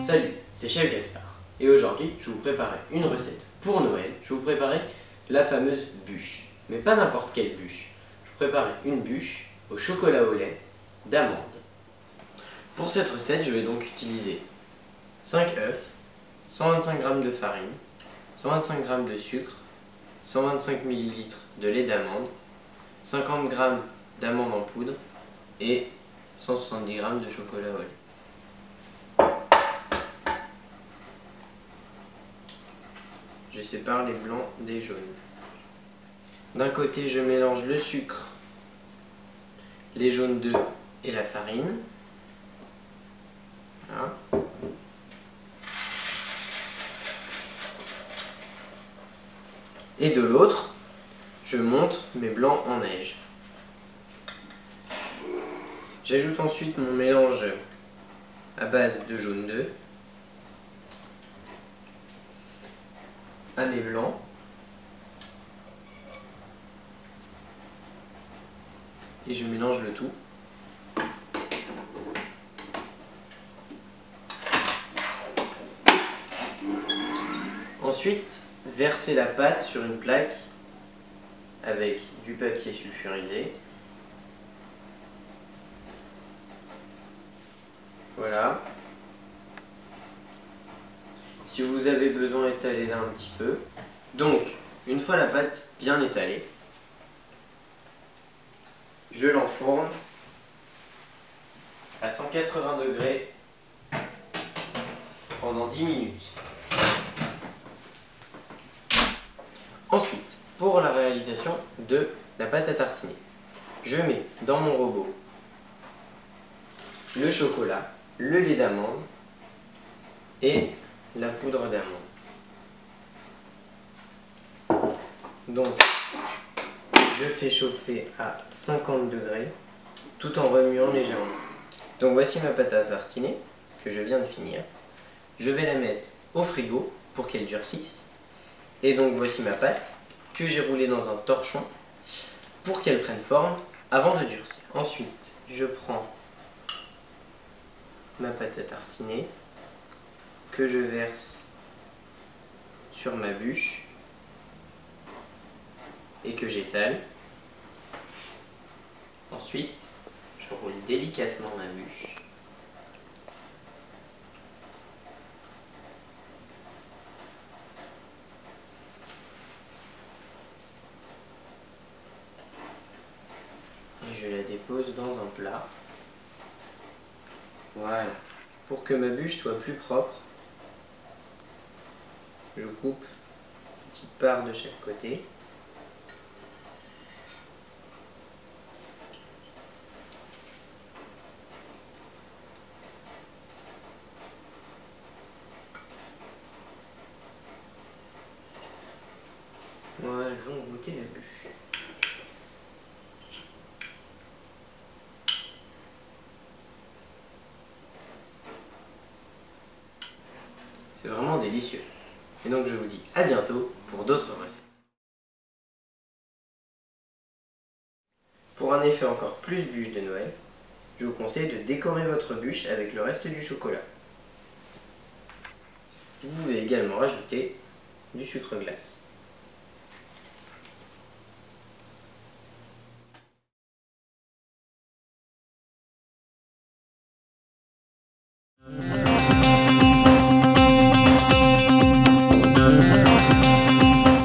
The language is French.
Salut, c'est Chef Gaspard et aujourd'hui je vais vous préparer une recette pour Noël. Je vais vous préparer la fameuse bûche, mais pas n'importe quelle bûche. Je vais vous préparer une bûche au chocolat au lait d'amande. Pour cette recette, je vais donc utiliser 5 œufs, 125 g de farine, 125 g de sucre, 125 ml de lait d'amande, 50 g d'amandes en poudre et 170 g de chocolat au lait. Je sépare les blancs des jaunes. D'un côté, je mélange le sucre, les jaunes d'œufs et la farine. Voilà. Et de l'autre, je monte mes blancs en neige. J'ajoute ensuite mon mélange à base de jaune d'œuf à mes blancs. Et je mélange le tout. Ensuite, versez la pâte sur une plaque avec du papier sulfurisé. Voilà. Si vous avez besoin, étalez-la un petit peu. Donc, une fois la pâte bien étalée, je l'enfourne à 180 degrés pendant 10 minutes. Ensuite, pour la réalisation de la pâte à tartiner, je mets dans mon robot le chocolat, le lait d'amande et la poudre d'amande. Donc, je fais chauffer à 50 degrés tout en remuant légèrement. Donc voici ma pâte à tartiner que je viens de finir. Je vais la mettre au frigo pour qu'elle durcisse. Et donc voici ma pâte que j'ai roulée dans un torchon pour qu'elle prenne forme avant de durcir. Ensuite, je prends ma pâte à tartiner que je verse sur ma bûche et que j'étale. Ensuite, je roule délicatement ma bûche. Et je la dépose dans un plat. Voilà. Pour que ma bûche soit plus propre, je coupe une petite part de chaque côté. Voilà, on goûter la bûche. C'est vraiment délicieux. Et donc je vous dis à bientôt pour d'autres recettes. Pour un effet encore plus bûche de Noël, je vous conseille de décorer votre bûche avec le reste du chocolat. Vous pouvez également rajouter du sucre glace.